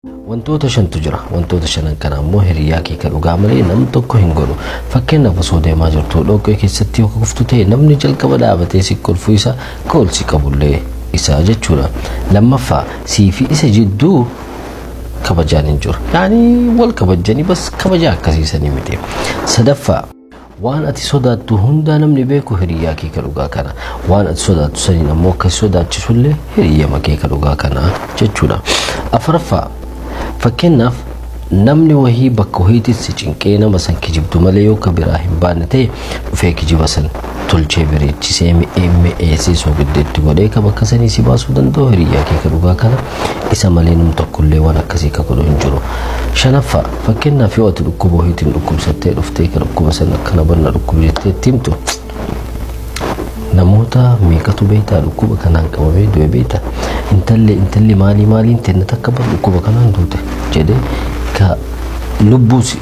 wantoota shantu jira. Wantoota shanan kana ammoo hiriyyaa kee kan dhugaa malee nam tokko hin godhu. Fakkeenyaaf osoo deemaa jirtu dhoqqee keessatti yoo kuftu ta'e namni jalqaba dhaabatee si kolfuu isa koolsi qabullee isa jechuudha. Lammaffaa siifi isa jidduu kabajaan hin jiru. Yaani wal kabajanii bas kabaja akkasiisanii miti. Sadaffaa waan ati sodaattu hunda namni beeku hiriyyaa kee kan dhugaa kana. Waan ati sodaattu saniin ammoo akka sodaachisullee hiriyyama kee kan dhugaa kana jechuudha. Afuraffaa fakkeenyaaf namni wahii bakka wahiitti si cinqee nama san kijibdu malee yoo ka biraa hin baanne ta'e dhufee kijiba san tolchee bareechisee mi'eessee soogiddeetti godhee ka bakka sanii si baasuu danda'u hiriyyaa kee kan dhugaa kana. Isa malee nam tokkollee waan akkasii ka godhu hin jiru. Shanaffaa fakkeenyaaf yoo ati dhukkuba wahiitiin dhukkubsattee dhuftee ka dhukkuba san akkana banna dhukkuba jettee itti himtu namoota meeqatu beektaa dhukkuba kanaan qabamee du'e beektaa. Intalli maaliin tenna takka bar dhukkuba kanaan duute jedhee ka lubbuus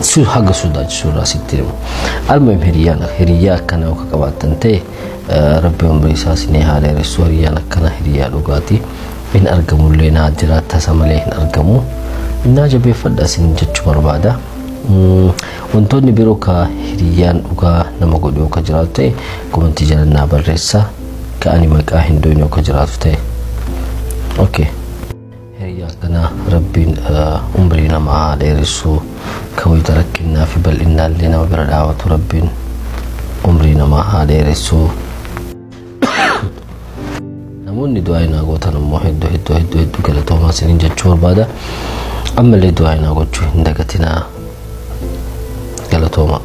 su haga sodaachisuu irraa sitti himu. Almuhim hiriyyaa akkana yoo qabaattan ta'e rabbi umrii isaa sinee haala dheeressu. Hiriyyaan akkana hiriyyaa dhugaati. Hin argamullee naa jiraata isa malee hin argamu. Innaa jabeeffadha isin jechuu barbaada. Wantoonni biroo ka hiriyyaan dhugaa nama godhu yoo ka jiraatu ta'e komentii jalannaa barreessaa. Ka'ani maqaa hin doone yoo ka jiraatu ta'e. Okay. Hiriyyaa kana rabbiin umrii namaa haa dheeressu. Ka wayita rakkinnaa fi bal'innaallee nama bira dhaabatu rabbiin umrii namaa haa dheeressu. Namoonni du'aa hinaa gootan ammoo hedduu galatoomaa isiniin jechuu barbaada. Ammallee du'aa hinaa gochuu hin dagatinaa. Galatoomaa.